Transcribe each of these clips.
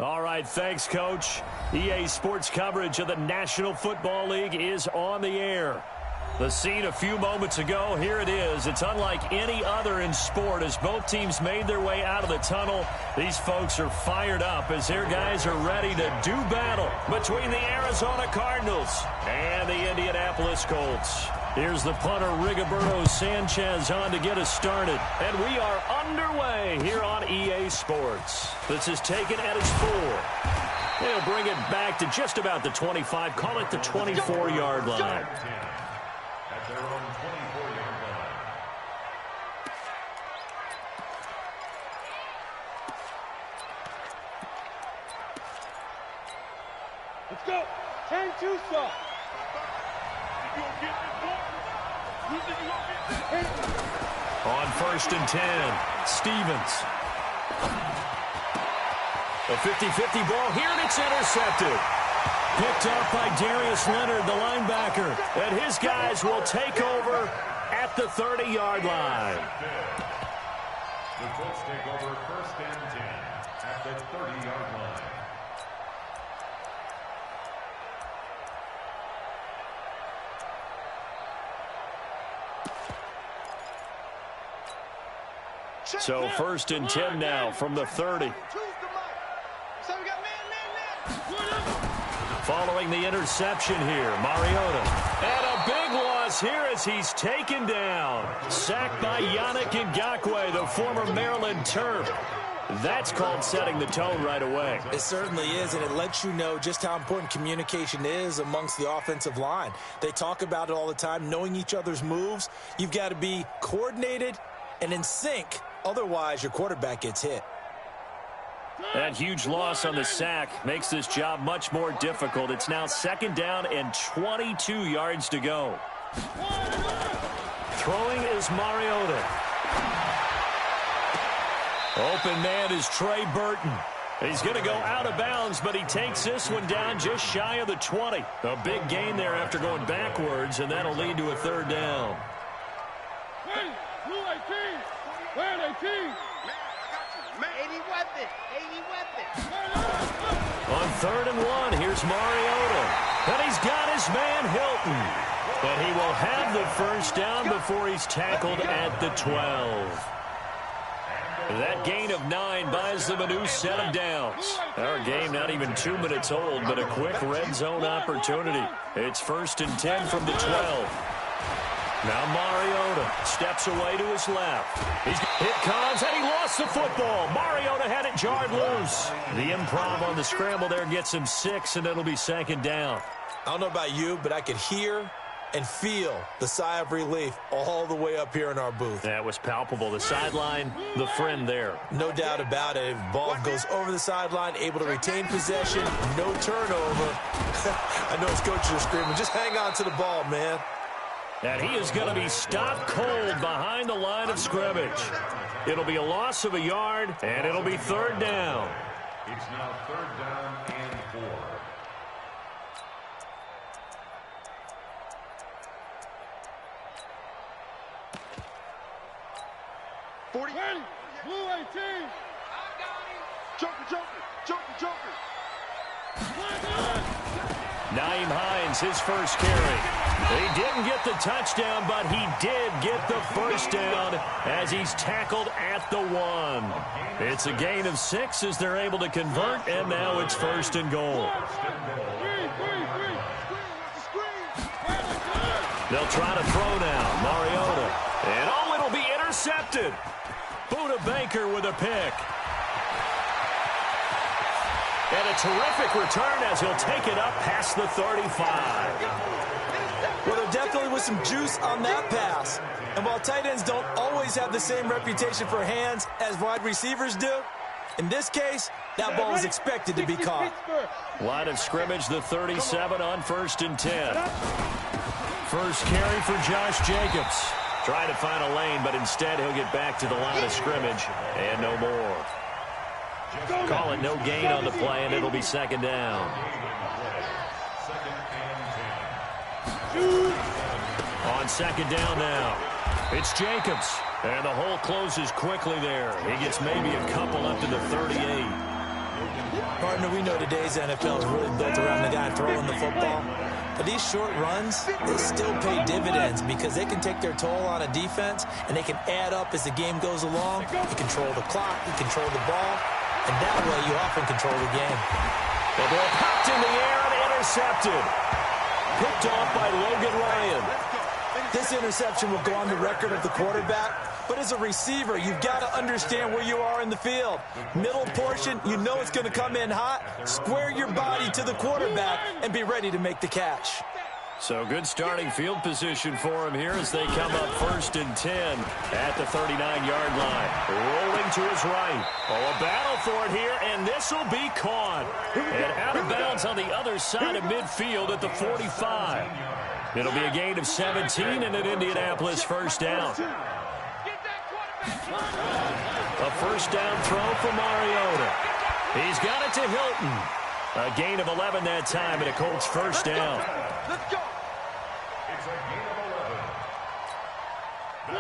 All right, thanks, Coach. EA Sports coverage of the National Football League is on the air. The scene a few moments ago, here it is. It's unlike any other in sport as both teams made their way out of the tunnel. These folks are fired up as their guys are ready to do battle between the Arizona Cardinals and the Indianapolis Colts. Here's the punter, Rigoberto Sanchez, on to get us started. And we are underway here on EA Sports. This is taken at its 4. They'll bring it back to just about the 25. Call it the 24-yard line. At their own 24-yard line. Let's go. 10-2 stop. On 1st and 10, Stevens. A 50-50 ball here, and it's intercepted. Picked up by Darius Leonard, the linebacker. And his guys will take over at the 30-yard line. The Colts take over 1st and 10 at the 30-yard line. So 1st and 10 now from the 30. Following the interception here, Mariota. And a big loss here as he's taken down. Sacked by Yannick Ngakoue, the former Maryland Terp. That's called setting the tone right away. It certainly is, and it lets you know just how important communication is amongst the offensive line. They talk about it all the time, knowing each other's moves. You've got to be coordinated and in sync. Otherwise, your quarterback gets hit. That huge loss on the sack makes this job much more difficult. It's now 2nd down and 22 yards to go. Throwing is Mariota. Open man is Trey Burton. He's going to go out of bounds, but he takes this one down just shy of the 20. A big gain there after going backwards, and that'll lead to a 3rd down. On 3rd and 1, here's Mariota. And he's got his man Hilton. But he will have the 1st down before he's tackled at the 12. That gain of 9 buys them a new set of downs. Our game not even 2 minutes old, but a quick red zone opportunity. It's 1st and 10 from the 12. Now Mariota steps away to his left. It comes, and he lost the football. Mariota had it jarred loose. The improv on the scramble there gets him 6, and it'll be 2nd down. I don't know about you, but I could hear and feel the sigh of relief all the way up here in our booth. That was palpable. The sideline, the friend there. No doubt about it. Ball goes over the sideline, able to retain possession, no turnover. I know his coaches are screaming, just hang on to the ball, man. And he is going to be stopped cold behind the line of scrimmage. It'll be a loss of a yard, and it'll be 3rd down. It's now 3rd down and 4. Blue 18. Joker. Naeem Hines, his first carry. He didn't get the touchdown, but he did get the 1st down as he's tackled at the 1. It's a gain of 6 as they're able to convert, and now it's 1st and goal. They'll try to throw now. Mariota. And it'll be intercepted. Buda Baker with a pick. And a terrific return as he'll take it up past the 35. Well, there definitely was some juice on that pass. And while tight ends don't always have the same reputation for hands as wide receivers do, in this case, that ball is expected to be caught. Line of scrimmage, the 37 on 1st and 10. First carry for Josh Jacobs. Trying to find a lane, but instead he'll get back to the line of scrimmage and no more. Call it no gain on the play, and it'll be 2nd down. On 2nd down now, it's Jacobs. And the hole closes quickly there. He gets maybe a couple up to the 38. Partner, we know today's NFL is really built around the guy throwing the football. But these short runs, they still pay dividends because they can take their toll on a defense, and they can add up as the game goes along. You control the clock, you control the ball, and that way you often control the game. The ball popped in the air and intercepted. Picked off by Logan Ryan. This interception will go on the record of the quarterback, but as a receiver, you've got to understand where you are in the field. Middle portion, you know it's going to come in hot. Square your body to the quarterback and be ready to make the catch. So good starting field position for him here as they come up 1st and 10 at the 39-yard line. Rolling to his right. Oh, a battle for it here, and this will be caught. And out of bounds on the other side of midfield at the 45. It'll be a gain of 17 and an Indianapolis first down. A first down throw for Mariota. He's got it to Hilton. A gain of 11 that time and a Colts first down. Let's go.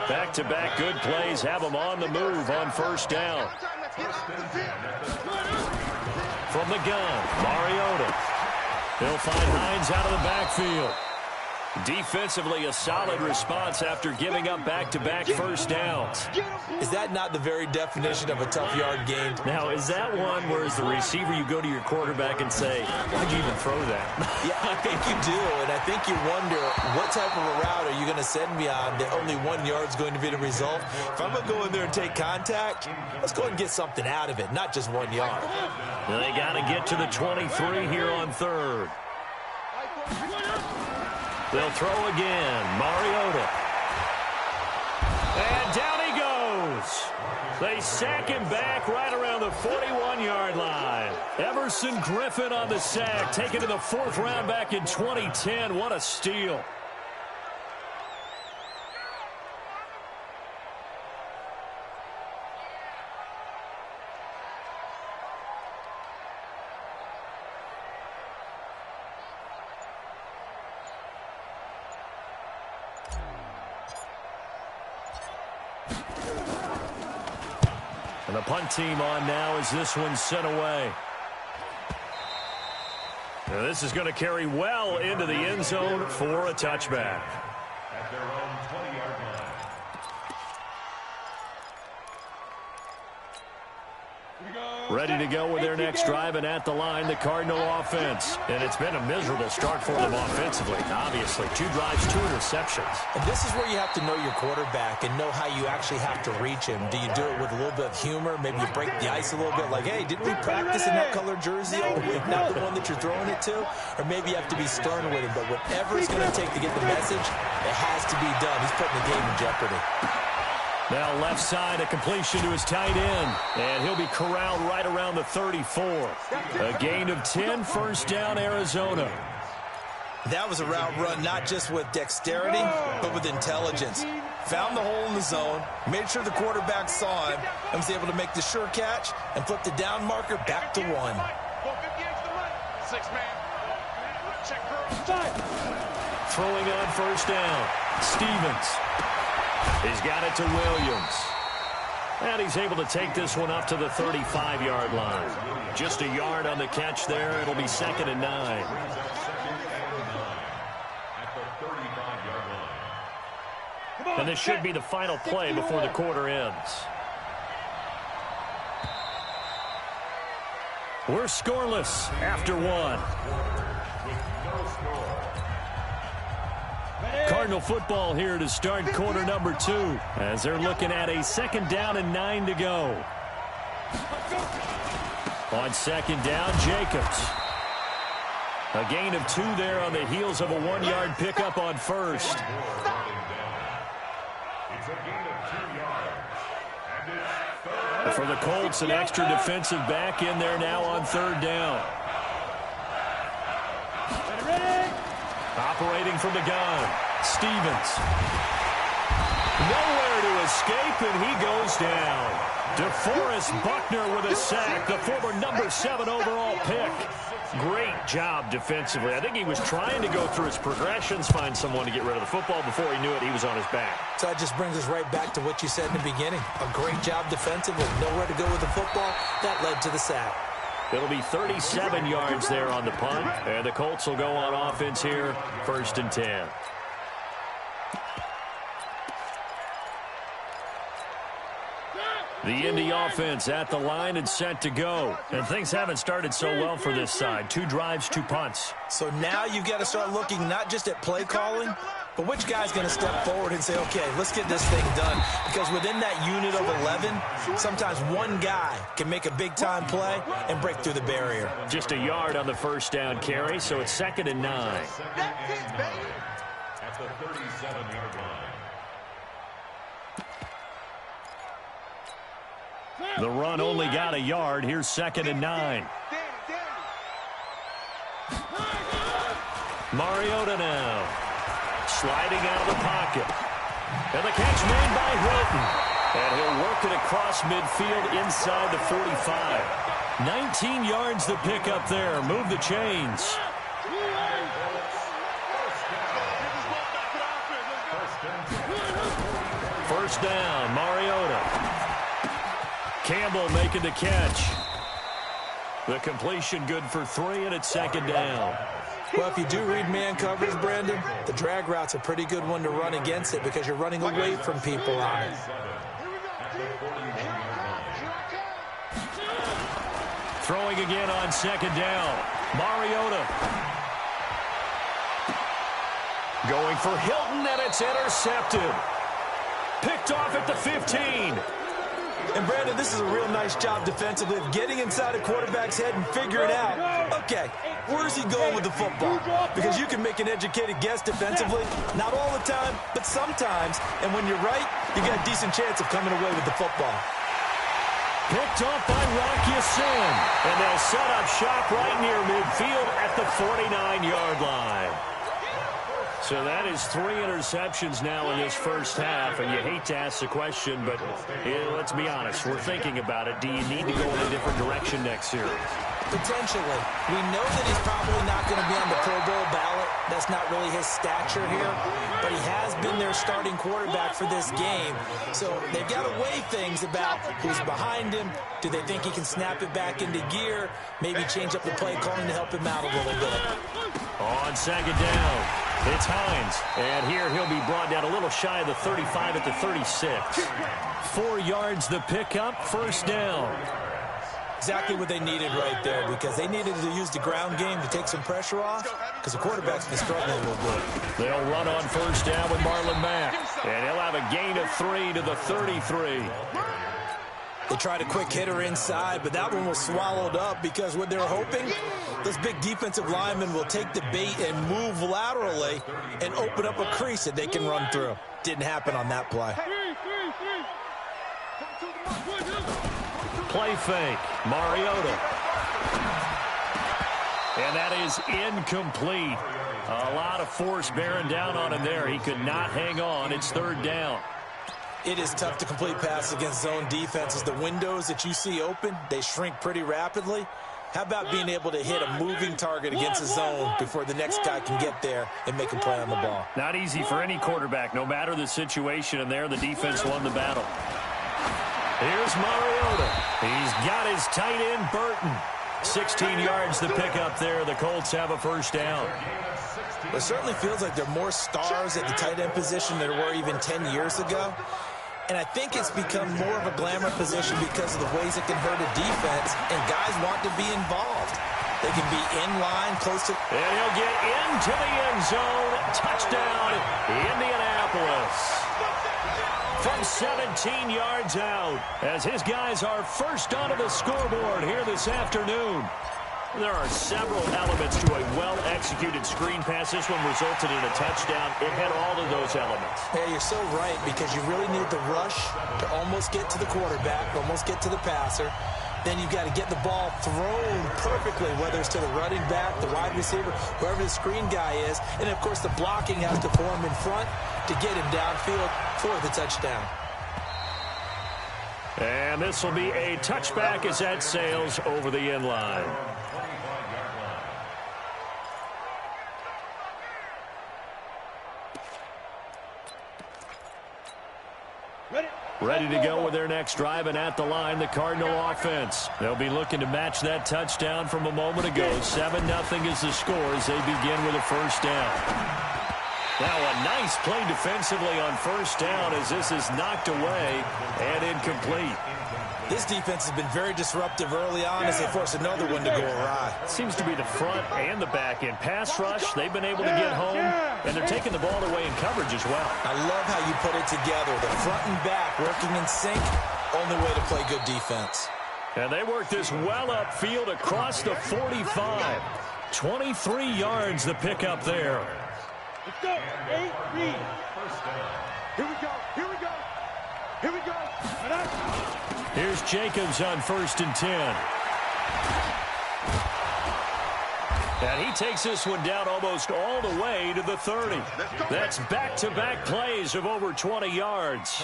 Back-to-back good plays have them on the move on first down. From the gun, Mariota. He'll find Hines out of the backfield. Defensively, a solid response after giving up back-to-back first downs. Is that not the very definition of a tough yard gain? Now, is that one where as the receiver you go to your quarterback and say, why'd you even throw that? Yeah, I think you do, and I think you wonder what type of a route are you going to send me on that only 1 yard's going to be the result? If I'm going to go in there and take contact, let's go and get something out of it, not just 1 yard. They got to get to the 23 here on third. They'll throw again. Mariota. And down he goes. They sack him back right around the 41-yard line. Everson Griffin on the sack, taken to the 4th round back in 2010. What a steal. And the punt team on now as this one's sent away. Now this is going to carry well into the end zone for a touchback. At their own 20-yard line. Ready to go with their next drive, and at the line, the Cardinal offense. And it's been a miserable start for them offensively, obviously. 2 drives, 2 interceptions. And this is where you have to know your quarterback and know how you actually have to reach him. Do you do it with a little bit of humor? Maybe you break the ice a little bit, like, hey, didn't we practice in that color jersey all week, not the one that you're throwing it to? Or maybe you have to be stern with him, but whatever it's going to take to get the message, it has to be done. He's putting the game in jeopardy. Now left side, a completion to his tight end. And he'll be corralled right around the 34. A gain of 10, first down, Arizona. That was a route run not just with dexterity, but with intelligence. Found the hole in the zone, made sure the quarterback saw him, and was able to make the sure catch and flip the down marker back to 1. Throwing on first down, Stevens. He's got it to Williams. And he's able to take this one up to the 35-yard line. Just a yard on the catch there. It'll be 2nd and 9. And this should be the final play before the quarter ends. We're scoreless after 1. Cardinal football here to start quarter number 2 as they're looking at a 2nd down and 9 to go. On 2nd down, Jacobs. A gain of 2 there on the heels of a 1-yard pickup on first. For the Colts, an extra defensive back in there now on 3rd down. Operating from the gun, Stevens. Nowhere to escape, and he goes down. DeForest Buckner with a sack, the former number 7 overall pick. Great job defensively. I think he was trying to go through his progressions, find someone to get rid of the football. Before he knew it, he was on his back. So that just brings us right back to what you said in the beginning. A great job defensively, nowhere to go with the football. That led to the sack. It'll be 37 yards there on the punt, and the Colts will go on offense here, 1st and 10. The Indy offense at the line and set to go. And things haven't started so well for this side. 2 drives, 2 punts. So now you've got to start looking not just at play calling, but which guy's going to step forward and say, okay, let's get this thing done. Because within that unit of 11, sometimes one guy can make a big-time play and break through the barrier. Just a yard on the 1st down carry, so it's 2nd and 9. That's it, baby. At the 37-yard line. The run only got a yard. Here's 2nd and 9. Mariota now. Sliding out of the pocket. And the catch made by Hilton. And he'll work it across midfield inside the 45. 19 yards the pickup there. Move the chains. First down, Mariota. Campbell making the catch. The completion good for 3, and it's 2nd down. Well, if you do read man coverage, Brandon, the drag route's a pretty good one to run against it because you're running away from people on it. Throwing again on 2nd down. Mariota. Going for Hilton, and it's intercepted. Picked off at the 15. And, Brandon, this is a real nice job defensively of getting inside a quarterback's head and figuring out, okay, where's he going with the football? Because you can make an educated guess defensively, not all the time, but sometimes. And when you're right, you got a decent chance of coming away with the football. Picked off by Rocky Sin. And they'll set up shop right near midfield at the 49-yard line. So that is 3 interceptions now in this first half, and you hate to ask the question, but let's be honest. We're thinking about it. Do you need to go in a different direction next year? Potentially. We know that he's probably not going to be on the Pro Bowl ballot. That's not really his stature here, but he has been their starting quarterback for this game. So they've got to weigh things about who's behind him. Do they think he can snap it back into gear? Maybe change up the play calling to help him out a little bit. On 2nd down. It's Hines, and here he'll be brought down a little shy of the 35 at the 36. 4 yards the pickup, 1st down. Exactly what they needed right there, because they needed to use the ground game to take some pressure off, because the quarterback's been struggling a little bit. They'll run on 1st down with Marlon Mack, and he'll have a gain of 3 to the 33. They tried a quick hitter inside, but that one was swallowed up because what they're hoping, this big defensive lineman will take the bait and move laterally and open up a crease that they can run through. Didn't happen on that play. Play fake, Mariota. And that is incomplete. A lot of force bearing down on him there. He could not hang on. It's 3rd down. It is tough to complete passes against zone defenses. The windows that you see open, they shrink pretty rapidly. How about being able to hit a moving target against a zone before the next guy can get there and make a play on the ball? Not easy for any quarterback, no matter the situation, and there the defense won the battle. Here's Mariota. He's got his tight end, Burton. 16 yards to pick up there. The Colts have a 1st down. It certainly feels like there are more stars at the tight end position than there were even 10 years ago. And I think it's become more of a glamour position because of the ways it can hurt a defense, and guys want to be involved. They can be in line, close to... And he'll get into the end zone. Touchdown, Indianapolis. From 17 yards out, as his guys are first onto the scoreboard here this afternoon. There are several elements to a well-executed screen pass. This one resulted in a touchdown. It had all of those elements. Yeah, you're so right, because you really need the rush to almost get to the quarterback, almost get to the passer. Then you've got to get the ball thrown perfectly, whether it's to the running back, the wide receiver, wherever the screen guy is. And, of course, the blocking has to form in front to get him downfield for the touchdown. And this will be a touchback as that sails over the end line. Ready to go with their next drive, and at the line, the Cardinal offense. They'll be looking to match that touchdown from a moment ago. 7-0 is the score as they begin with a first down. Now a nice play defensively on first down as this is knocked away and incomplete. This defense has been very disruptive early on as they force another one to go awry. Seems to be the front and the back end. Pass rush, they've been able to get home, and they're taking the ball away in coverage as well. I love how you put it together. The front and back working in sync, only way to play good defense. And they work this well upfield across the 45. 23 yards the pickup there. Let's go. 8 read. Here we go. Here we go. Here we go. Here's Jacobs on 1st and 10. And he takes this one down almost all the way to the 30. That's back-to-back plays of over 20 yards.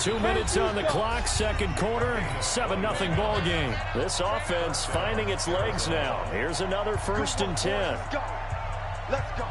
2 minutes on the clock, second quarter, 7-0 ball game. This offense finding its legs now. Here's another 1st and 10. Let's go. Let's go.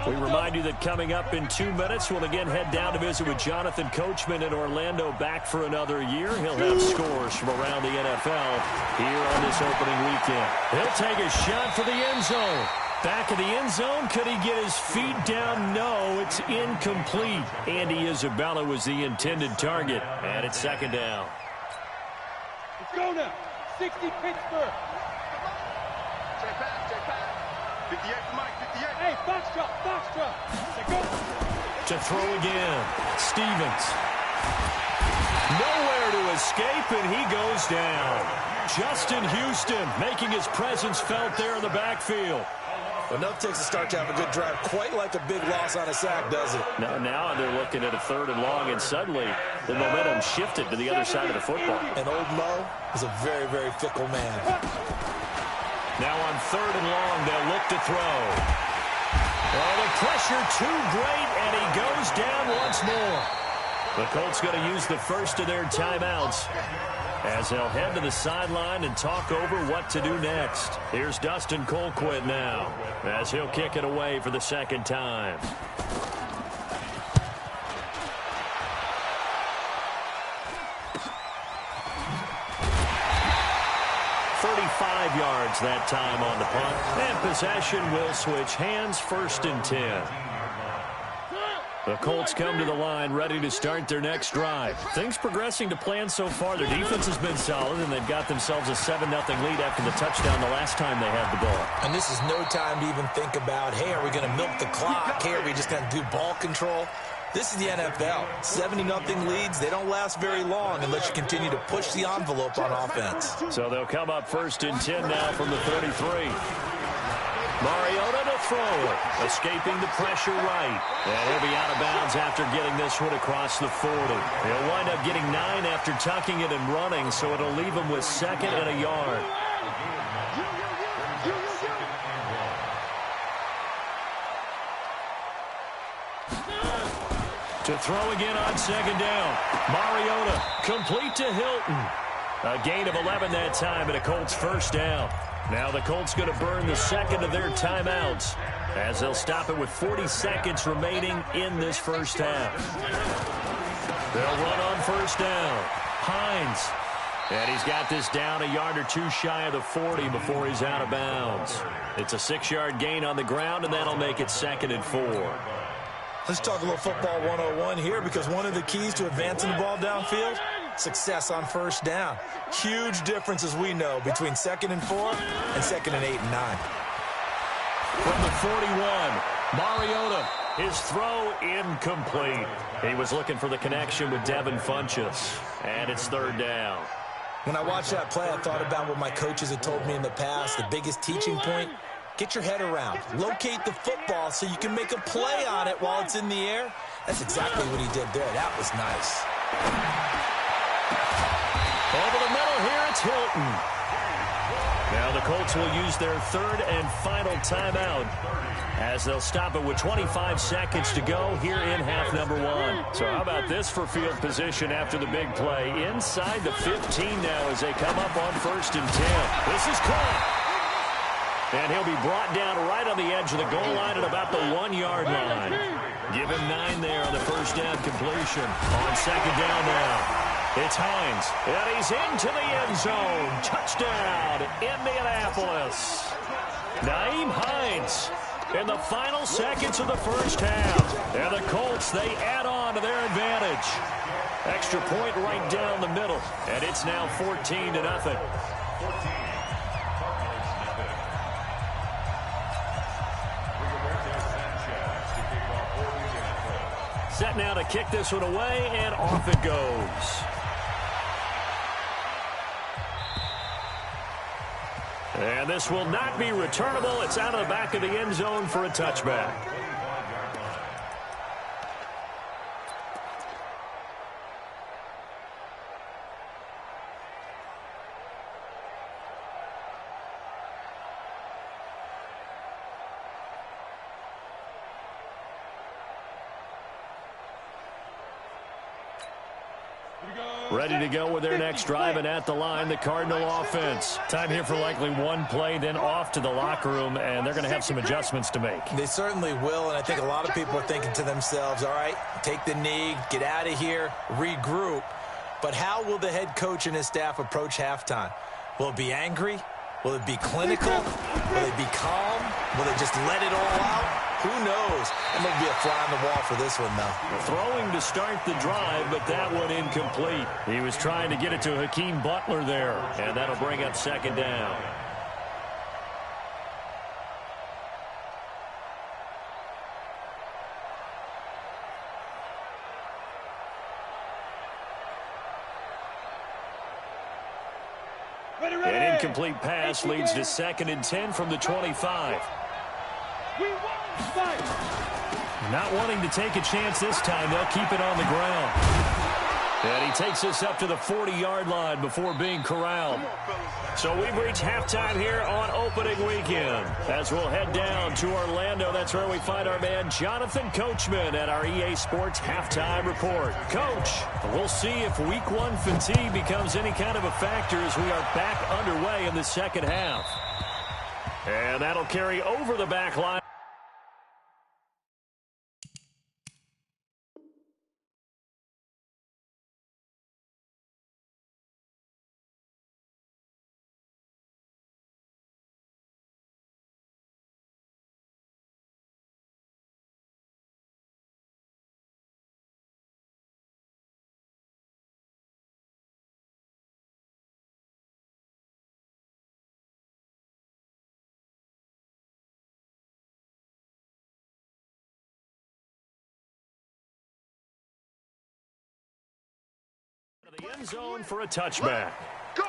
We remind you that coming up in 2 minutes, we'll again head down to visit with Jonathan Coachman in Orlando, back for another year. He'll have scores from around the NFL here on this opening weekend. He'll take a shot for the end zone. Back of the end zone, could he get his feet down? No, it's incomplete. Andy Isabella was the intended target, and it's second down. Let's go now. 60 Pittsburgh. Check back. 58 for Mike, 58. Hey, Foxtrot. Let's go. To throw again, Stevens. Nowhere to escape, and he goes down. Justin Houston making his presence felt there in the backfield. Enough takes a start to have a good drive, quite like a big loss on a sack, does it? Now they're looking at a 3rd and long, and suddenly the momentum shifted to the other side of the football. And old Mo is a very, very fickle man. Now on 3rd and long, they'll look to throw. Oh, the pressure too great, and he goes down once more. The Colts going to use the first of their timeouts as they'll head to the sideline and talk over what to do next. Here's Dustin Colquitt now as he'll kick it away for the second time. 35 yards that time on the punt. And possession will switch hands, 1st and 10. The Colts come to the line ready to start their next drive. Things progressing to plan so far. Their defense has been solid, and they've got themselves a 7-0 lead after the touchdown the last time they had the ball. And this is no time to even think about, hey, are we going to milk the clock? Hey, are we just going to do ball control? This is the NFL. 70-0 leads. They don't last very long unless you continue to push the envelope on offense. So they'll come up 1st and 10 now from the 33. Mariota to throw, escaping the pressure right. And he'll be out of bounds after getting this one across the 40. He'll wind up getting 9 after tucking it and running, so it'll leave him with 2nd and a yard. To throw again on 2nd down. Mariota complete to Hilton. A gain of 11 that time and a Colts first down. Now the Colts going to burn the 2nd of their timeouts as they'll stop it with 40 seconds remaining in this first half. They'll run on 1st down. Hines. And he's got this down a yard or two shy of the 40 before he's out of bounds. It's a 6-yard gain on the ground, and that'll make it 2nd and 4. Let's talk a little football 101 here, because one of the keys to advancing the ball downfield, success on 1st down. Huge difference, as we know, between 2nd and 4 and 2nd and 8 and 9. From the 41, Mariota, his throw incomplete. He was looking for the connection with Devin Funchess, and it's 3rd down. When I watched that play, I thought about what my coaches had told me in the past. The biggest teaching point, get your head around. Locate the football so you can make a play on it while it's in the air. That's exactly what he did there. That was nice. Over the middle here, it's Hilton. Now the Colts will use their 3rd and final timeout as they'll stop it with 25 seconds to go here in half number 1. So how about this for field position after the big play? Inside the 15 now as they come up on 1st and 10. This is caught. And he'll be brought down right on the edge of the goal line at about the 1-yard line. Give him 9 there on the first down completion. On second down now, it's Hines. And he's into the end zone. Touchdown, Indianapolis. Nyheim Hines in the final seconds of the first half. And the Colts, they add on to their advantage. Extra point right down the middle. And it's now 14-0. Set now to kick this one away, and off it goes. And this will not be returnable. It's out of the back of the end zone for a touchback. Ready to go with their next drive, and at the line, the Cardinal offense. Time here for likely one play, then off to the locker room, and they're going to have some adjustments to make. They certainly will, and I think a lot of people are thinking to themselves, all right, take the knee, get out of here, regroup. But how will the head coach and his staff approach halftime? Will it be angry? Will it be clinical? Will it be calm? Will they just let it all out? Who knows? I'm going to be a fly on the wall for this one, though. Throwing to start the drive, but that one incomplete. He was trying to get it to Hakeem Butler there, and that'll bring up second down. An incomplete pass leads to 2nd and 10 from the 25. Not wanting to take a chance this time, they'll keep it on the ground. And he takes us up to the 40-yard line before being corralled. So we've reached halftime here on opening weekend. As we'll head down to Orlando, that's where we find our man Jonathan Coachman at our EA Sports Halftime Report. Coach, we'll see if Week 1 fatigue becomes any kind of a factor as we are back underway in the second half. And that'll carry over the back line. The end zone for a touchback. Go!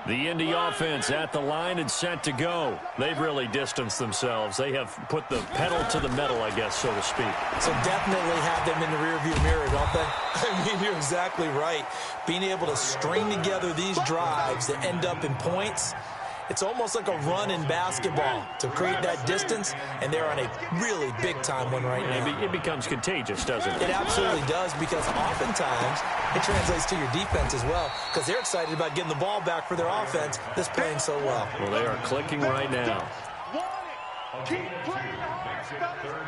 The Indy offense at the line and set to go. They've really distanced themselves. They have put the pedal to the metal, I guess, so to speak. So definitely have them in the rearview mirror, don't they? I mean, you're exactly right. Being able to string together these drives that end up in points, it's almost like a run in basketball to create that distance, and they're on a really big-time one right now. It becomes contagious, doesn't it? It absolutely does, because oftentimes it translates to your defense as well, because they're excited about getting the ball back for their offense that's playing so well. Well, they are clicking right now.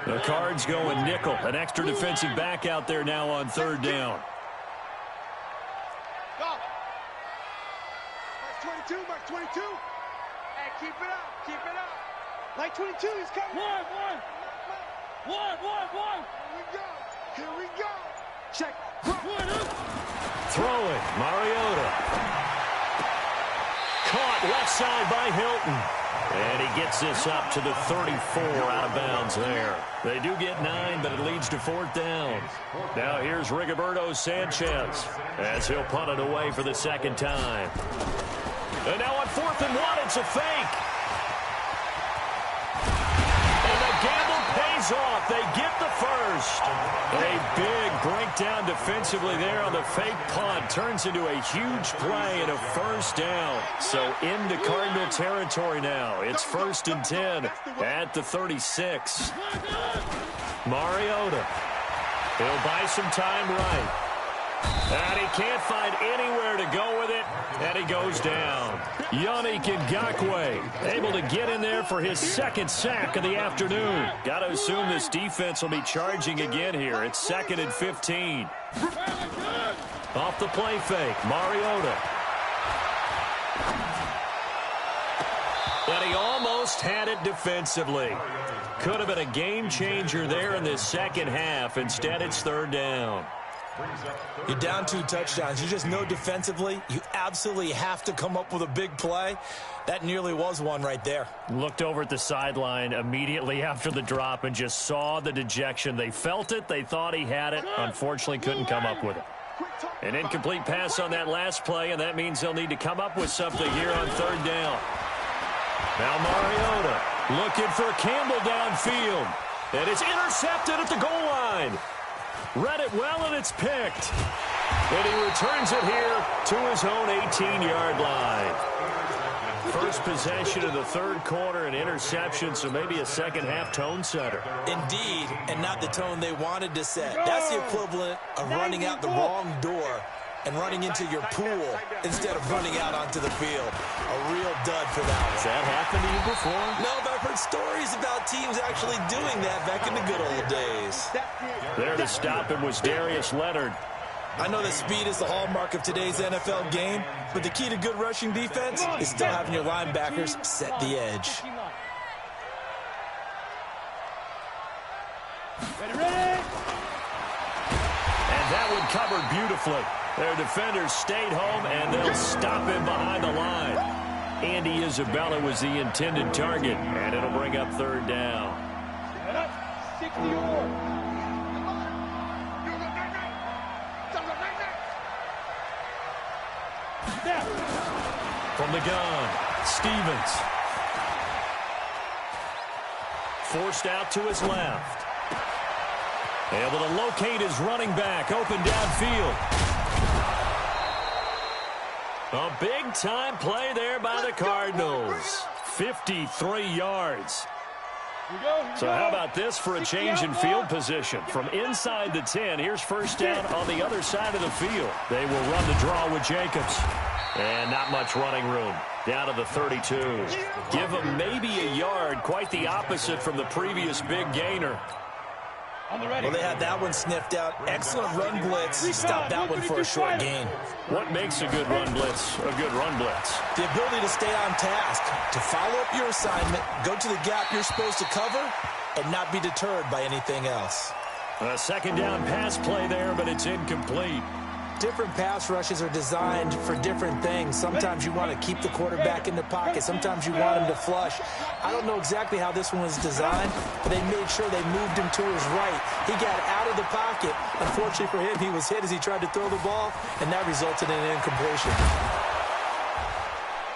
The Cards going nickel. An extra defensive back out there now on 3rd down. Mark 22, Mark 22. Hey, keep it up, keep it up. Like 22, he's coming. One. Here we go. Check. Throwing, Mariota. Caught left side by Hilton. And he gets this up to the 34 out of bounds there. They do get 9, but it leads to 4th down. Now here's Rigoberto Sanchez as he'll punt it away for the 2nd time. And now on 4th and 1, it's a fake. And the gamble pays off. They get the first. A big breakdown defensively there on the fake punt. Turns into a huge play and a first down. So into Cardinal territory now. It's 1st and 10 at the 36. Mariota. He'll buy some time right. And he can't find anywhere to go with it, and he goes down. Yannick Ngakoue able to get in there for his 2nd sack of the afternoon. Got to assume this defense will be charging again here. It's 2nd and 15. Off the play fake, Mariota. And he almost had it defensively. Could have been a game changer there in this second half. Instead, it's 3rd down. You're down 2 touchdowns. You just know defensively you absolutely have to come up with a big play. That nearly was one right there. Looked over at the sideline immediately after the drop and just saw the dejection. They felt it. They thought he had it. Unfortunately, couldn't come up with it. An incomplete pass on that last play, and that means they'll need to come up with something here on 3rd down. Now Mariota looking for Campbell downfield. And it's intercepted at the goal line. Read it well, and it's picked. And he returns it here to his own 18-yard line. First possession of the 3rd quarter, an interception, so maybe a second-half tone setter. Indeed, and not the tone they wanted to set. That's the equivalent of running out the wrong door and running into your pool instead of running out onto the field. A real dud for that one. Has that happened to you before? No, but I've heard stories about teams actually doing that back in the good old days. There to stop him was Darius Leonard. I know that speed is the hallmark of today's NFL game, but the key to good rushing defense is still having your linebackers set the edge. Ready? And that one covered beautifully. Their defenders stayed home, and they'll stop him behind the line. Andy Isabella was the intended target, and it'll bring up 3rd down. 60-yard. From the gun, Stevens. Forced out to his left. Able to locate his running back, open downfield. A big-time play there by the Cardinals. 53 yards. So how about this for a change in field position? From inside the 10, here's 1st down on the other side of the field. They will run the draw with Jacobs. And not much running room. Down to the 32. Give them maybe a yard. Quite the opposite from the previous big gainer. Well, they had that one sniffed out. Excellent run blitz. Stop that one for a short gain. What makes a good run blitz a good run blitz? The ability to stay on task, to follow up your assignment, go to the gap you're supposed to cover, and not be deterred by anything else. A 2nd down pass play there, but it's incomplete. Different pass rushes are designed for different things. Sometimes you want to keep the quarterback in the pocket. Sometimes you want him to flush. I don't know exactly how this one was designed, but they made sure they moved him to his right. He got out of the pocket. Unfortunately for him, he was hit as he tried to throw the ball, and that resulted in an incompletion.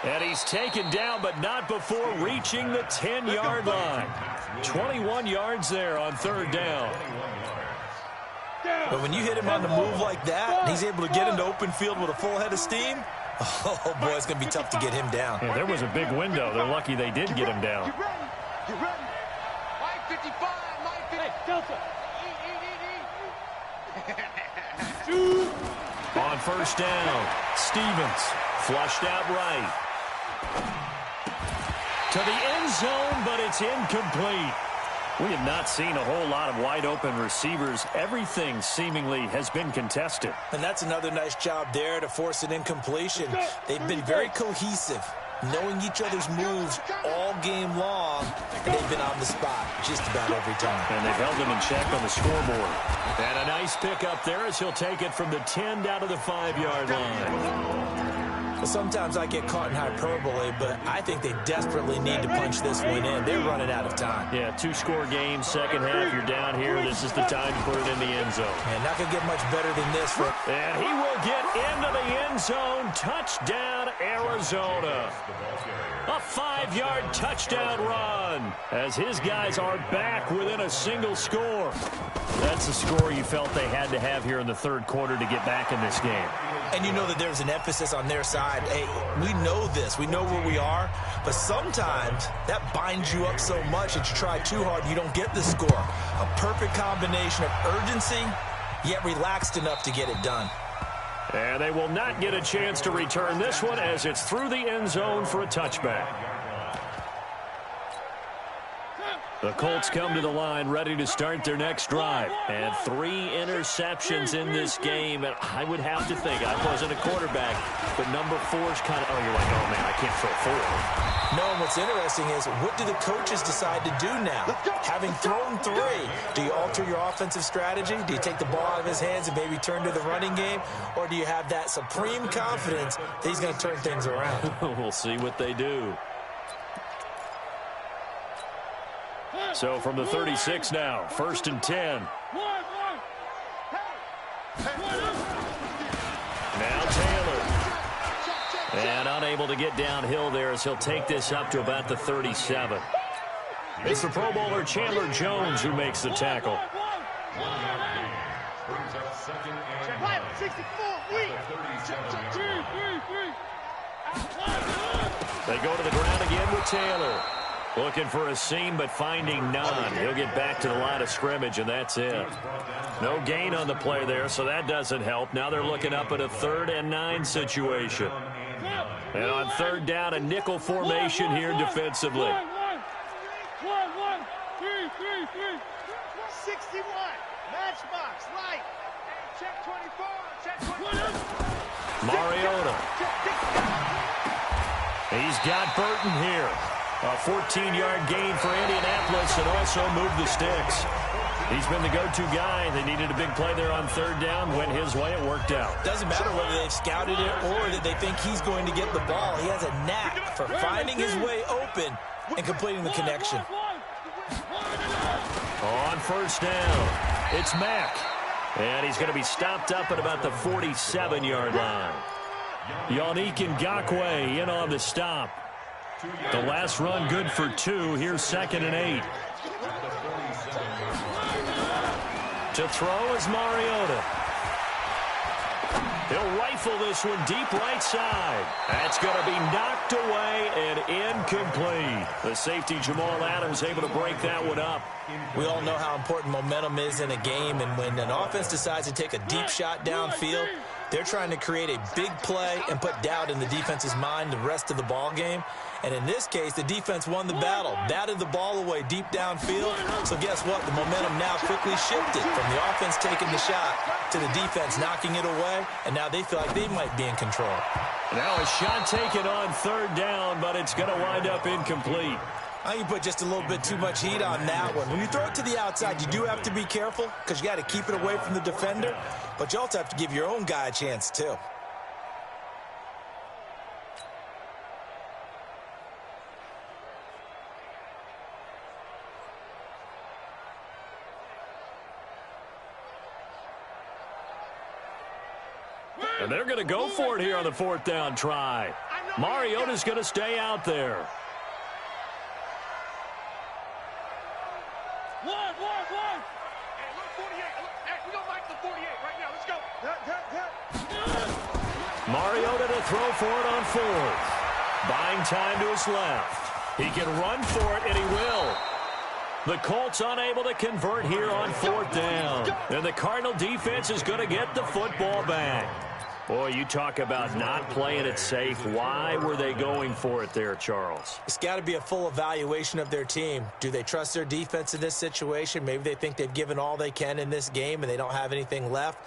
And he's taken down, but not before reaching the 10-yard line. 21 yards there on 3rd down. But when you hit him on the move like that, and he's able to get into open field with a full head of steam, oh, boy, it's going to be tough to get him down. Yeah, there was a big window. They're lucky they did get him down. Get ready. Mike 55, Mike 50. Hey, Delta. On 1st down, Stevens flushed out right. To the end zone, but it's incomplete. We have not seen a whole lot of wide-open receivers. Everything seemingly has been contested. And that's another nice job there to force an incompletion. They've been very cohesive, knowing each other's moves all game long, and they've been on the spot just about every time. And they've held them in check on the scoreboard. And a nice pickup there as he'll take it from the 10 down to the 5-yard line. Sometimes I get caught in hyperbole, but I think they desperately need to punch this one in. They're running out of time. Yeah, 2-score game, second half, you're down here. This is the time to put it in the end zone. And not going to get much better than this. And he will get into the end zone. Touchdown, Arizona. Arizona. A 5-yard touchdown run as his guys are back within a single score. That's the score you felt they had to have here in the third quarter to get back in this game. And you know that there's an emphasis on their side. Hey, we know this. We know where we are. But sometimes that binds you up so much that you try too hard, you don't get the score. A perfect combination of urgency, yet relaxed enough to get it done. And they will not get a chance to return this one as it's through the end zone for a touchback. The Colts come to the line ready to start their next drive. And 3 interceptions in this game. And I would have to think, I wasn't a quarterback, but number 4's kind of, oh, you're like, oh, man, I can't throw 4. No, and what's interesting is, what do the coaches decide to do now? Having thrown 3, do you alter your offensive strategy? Do you take the ball out of his hands and maybe turn to the running game? Or do you have that supreme confidence that he's going to turn things around? We'll see what they do. So from the 36 now, 1st and 10. Now Taylor. And unable to get downhill there as he'll take this up to about the 37. It's the Pro Bowler Chandler Jones who makes the tackle. They go to the ground again with Taylor. Looking for a seam, but finding none. He'll get back to the line of scrimmage, and that's it. No gain on the play there, so that doesn't help. Now they're looking up at a 3rd and 9 situation. And on 3rd down, a nickel formation here defensively. 61. Matchbox, light. Check 24. Check 24. Mariota. He's got Burton here. A 14-yard gain for Indianapolis and also moved the sticks. He's been the go-to guy. They needed a big play there on 3rd down. Went his way. It worked out. Doesn't matter whether they've scouted it or that they think he's going to get the ball. He has a knack for finding his way open and completing the connection. On 1st down, it's Mack. And he's going to be stopped up at about the 47-yard line. Yannick Ngakoue in on the stop. The last run good for 2. Here's 2nd and 8. To throw is Mariota. He'll rifle this one deep right side. That's going to be knocked away and incomplete. The safety Jamal Adams able to break that one up. We all know how important momentum is in a game, and when an offense decides to take a deep shot downfield, they're trying to create a big play and put doubt in the defense's mind the rest of the ball game. And in this case, the defense won the battle, batted the ball away deep downfield. So guess what? The momentum now quickly shifted from the offense taking the shot to the defense knocking it away, and now they feel like they might be in control. Now a shot taken on 3rd down, but it's going to wind up incomplete. I think you put just a little bit too much heat on that one. When you throw it to the outside, you do have to be careful because you got to keep it away from the defender, but you also have to give your own guy a chance too. And they're going to go for it here on the 4th down try. Mariota's going to stay out there. One. Hey, look, 48. Hey, we don't like the 48 right now. Let's go. Mariota to throw for it on 4th. Buying time to his left. He can run for it, and he will. The Colts unable to convert here on 4th down. And the Cardinal defense is going to get the football back. Boy, you talk about not playing it safe. Why were they going for it there, Charles? It's got to be a full evaluation of their team. Do they trust their defense in this situation? Maybe they think they've given all they can in this game and they don't have anything left.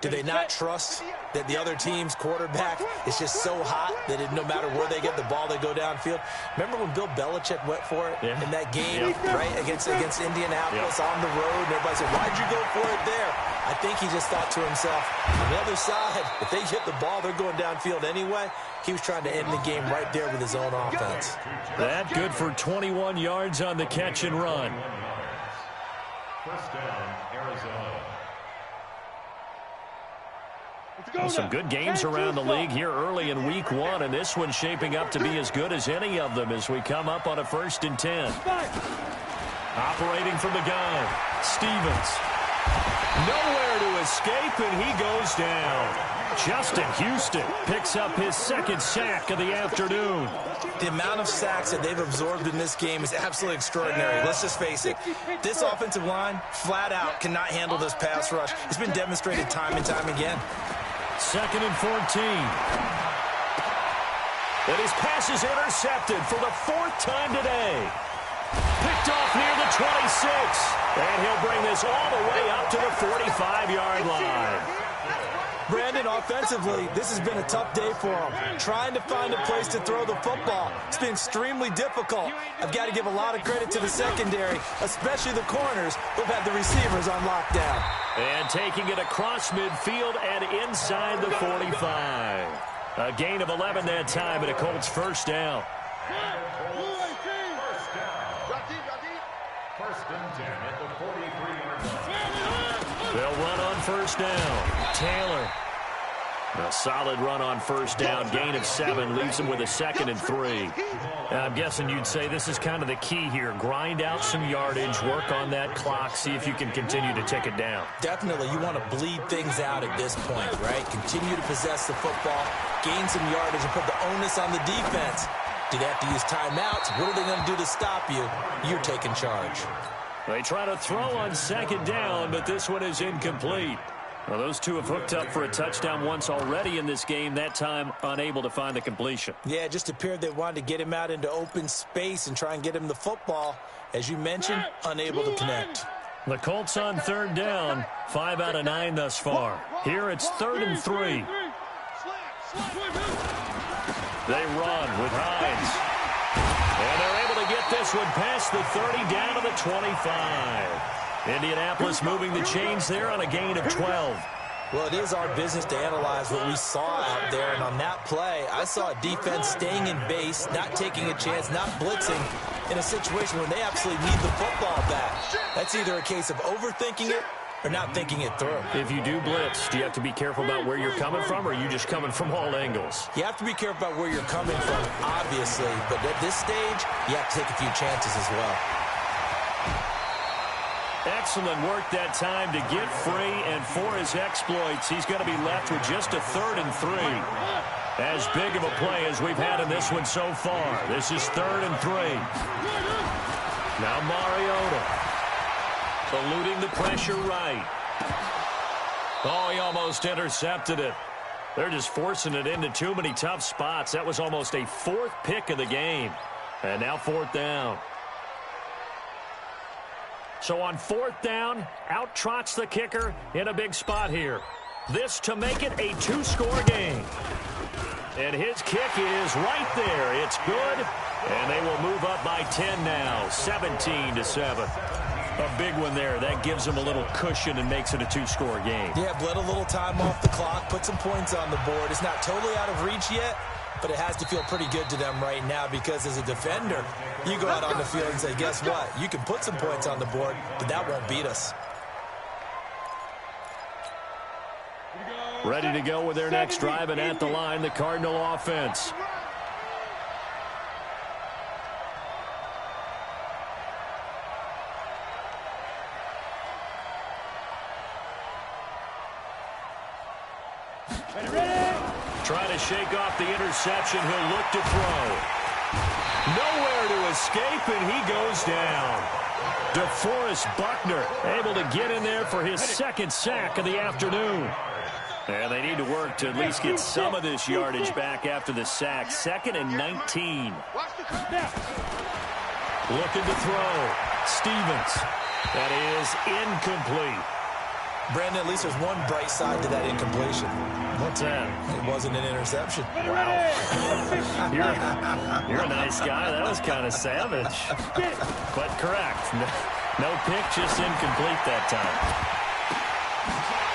Do they not trust that the other team's quarterback is just so hot that no matter where they get the ball, they go downfield? Remember when Bill Belichick went for it in that game, right, against Indianapolis on the road? And everybody said, why'd you go for it there? I think he just thought to himself, on the other side, if they get the ball, they're going downfield anyway. He was trying to end the game right there with his own offense. That good for 21 yards on the catch and run. 1st down, Arizona. Some good games around the league here early in week 1, and this one's shaping up to be as good as any of them as we come up on a 1st and 10. Operating from the gun, Stevens. Nowhere to escape, and he goes down. Justin Houston picks up his 2nd sack of the afternoon. The amount of sacks that they've absorbed in this game is absolutely extraordinary. Let's just face it. This offensive line, flat out, cannot handle this pass rush. It's been demonstrated time and time again. 2nd and 14. And his pass is intercepted for the 4th time today. Picked off near the 26. And he'll bring this all the way up to the 45-yard line. Brandon, offensively, this has been a tough day for him. Trying to find a place to throw the football. It's been extremely difficult. I've got to give a lot of credit to the secondary, especially the corners who've had the receivers on lockdown. And taking it across midfield and inside the 45. A gain of 11 that time, and a Colts 1st down. 1st and 10 at the 43-yard line. They'll run on 1st down. Taylor. A solid run on 1st down. Gain of 7 leaves him with a 2nd and 3. I'm guessing you'd say this is kind of the key here. Grind out some yardage, work on that clock, see if you can continue to tick it down. Definitely. You want to bleed things out at this point, right? Continue to possess the football, gain some yardage, and put the onus on the defense. Do they have to use timeouts? What are they going to do to stop you? You're taking charge. They try to throw on 2nd down, but this one is incomplete. Well, those two have hooked up for a touchdown once already in this game, that time unable to find the completion. Yeah, it just appeared they wanted to get him out into open space and try and get him the football. As you mentioned, unable to connect. The Colts on 3rd down, 5 out of 9 thus far. Here it's 3rd and 3. They run with Hines. And they're able to get this one past the 30 down to the 25. Indianapolis moving the chains there on a gain of 12. Well, it is our business to analyze what we saw out there. And on that play, I saw a defense staying in base, not taking a chance, not blitzing in a situation where they absolutely need the football back. That's either a case of overthinking it or not thinking it through. If you do blitz, do you have to be careful about where you're coming from, or are you just coming from all angles? You have to be careful about where you're coming from, obviously. But at this stage, you have to take a few chances as well. Excellent work that time to get free, and for his exploits, he's going to be left with just a 3rd and 3. As big of a play as we've had in this one so far. This is 3rd and 3. Now Mariota eluding the pressure right. Oh, he almost intercepted it. They're just forcing it into too many tough spots. That was almost a 4th pick of the game. And now 4th down. So on 4th down, out trots the kicker in a big spot here. This to make it a 2-score game. And his kick is right there. It's good. And they will move up by 10 now, 17-7. A big one there. That gives them a little cushion and makes it a 2-score game. Yeah, bled a little time off the clock, put some points on the board. It's not totally out of reach yet, but it has to feel pretty good to them right now because as a defender, you go out on the field and say, guess what? You can put some points on the board, but that won't beat us. Ready to go with their next drive, and at the line, the Cardinal offense. Trying to shake off the interception. He'll look to throw. Nowhere to escape, and he goes down. DeForest Buckner able to get in there for his 2nd sack of the afternoon. And they need to work to at least get some of this yardage back after the sack. 2nd and 19. Looking to throw. Stevens. That is incomplete. Brandon, at least there's one bright side to that incompletion. What's that? It wasn't an interception. Wow. You're a nice guy. That was kind of savage. But correct. No pick, just incomplete that time.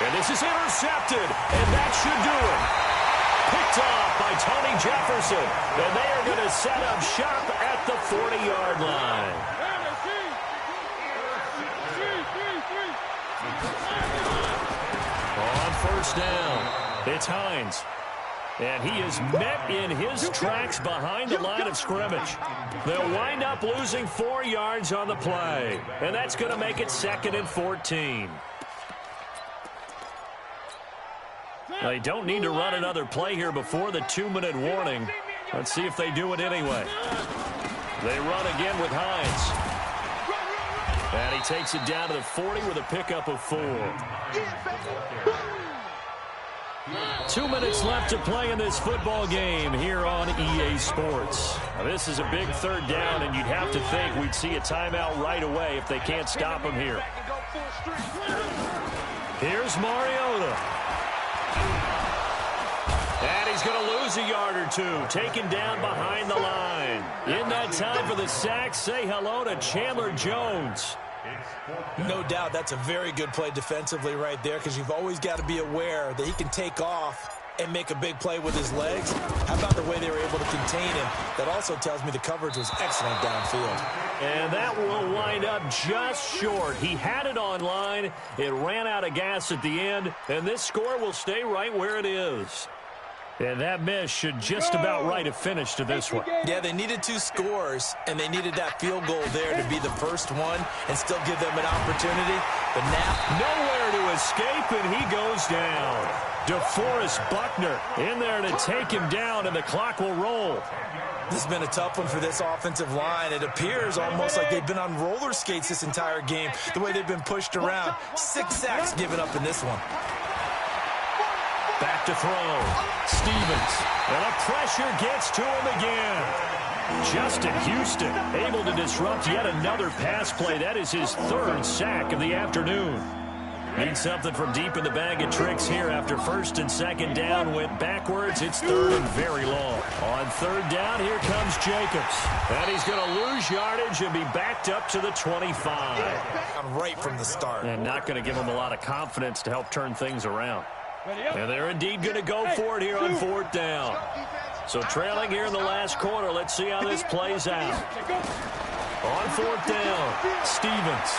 And this is intercepted, and that should do it. Picked off by Tony Jefferson, and they are going to set up shop at the 40-yard line. On 1st down, It's Hines. And he is met in his tracks behind the line of scrimmage. They'll wind up losing 4 yards on the play. And that's going to make it 2nd and 14. They don't need to run another play here before the 2-minute warning. Let's see if they do it anyway. They run again with Hines. And he takes it down to the 40 with a pickup of 4. 2 minutes left to play in this football game here on EA Sports. Now, this is a big 3rd down, and you'd have to think we'd see a timeout right away if they can't stop him here. Here's Mariota. And he's going to lose a yard or 2, taken down behind the line. In that time for the sack, say hello to Chandler Jones. No doubt that's a very good play defensively right there, because you've always got to be aware that he can take off and make a big play with his legs. How about the way they were able to contain him? That also tells me the coverage was excellent downfield. And that will wind up just short. He had it on line. It ran out of gas at the end, and this score will stay right where it is. And that miss should just about write a finish to this one. Yeah, they needed 2 scores, and they needed that field goal there to be the first one and still give them an opportunity. But now, nowhere to escape, and he goes down. DeForest Buckner in there to take him down, and the clock will roll. This has been a tough one for this offensive line. It appears almost like they've been on roller skates this entire game, the way they've been pushed around. 6 sacks given up in this one. Back to throw. Stevens. And the pressure gets to him again. Justin Houston able to disrupt yet another pass play. That is his 3rd sack of the afternoon. Need something from deep in the bag of tricks here after 1st and 2nd down went backwards. It's 3rd and very long. On 3rd down, here comes Jacobs. And he's going to lose yardage and be backed up to the 25. Right from the start. And not going to give him a lot of confidence to help turn things around. And they're indeed going to go for it here on 4th down. So trailing here in the last quarter. Let's see how this plays out. On 4th down, Stevens.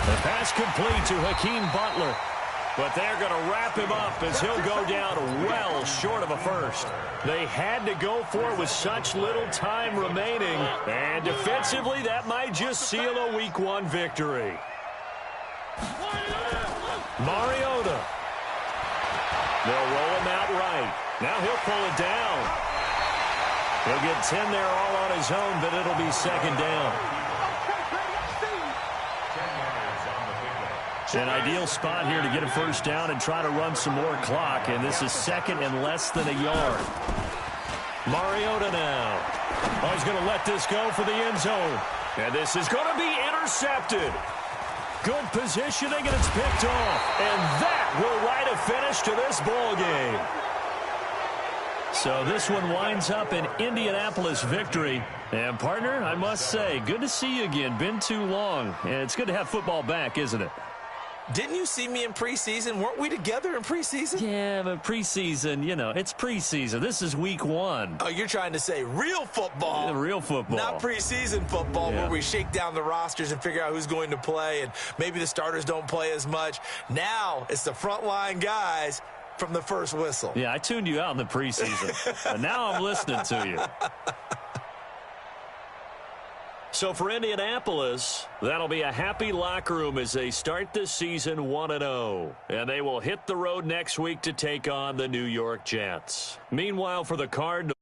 The pass complete to Hakeem Butler. But they're going to wrap him up as he'll go down well short of a first. They had to go for it with such little time remaining. And defensively, that might just seal a Week 1 victory. Mariota. They'll roll him out right. Now he'll pull it down. He'll get 10 there all on his own, but it'll be 2nd down. An ideal spot here to get a first down and try to run some more clock, and this is 2nd and less than a yard. Mariota now. Oh, he's going to let this go for the end zone. And this is going to be intercepted. Good positioning, and it's picked off. And that will write a finish to this ball game. So this one winds up an Indianapolis victory. And, partner, I must say, good to see you again. Been too long. And it's good to have football back, isn't it? Didn't you see me in preseason? Weren't we together in preseason? Yeah, but preseason, you know, it's preseason. This is Week 1. Oh, you're trying to say real football. Yeah, real football. Not preseason football, where we shake down the rosters and figure out who's going to play, and maybe the starters don't play as much. Now it's the frontline guys from the first whistle. Yeah, I tuned you out in the preseason. But now I'm listening to you. So for Indianapolis, that'll be a happy locker room as they start the season 1-0. And they will hit the road next week to take on the New York Jets. Meanwhile, for the Cardinals,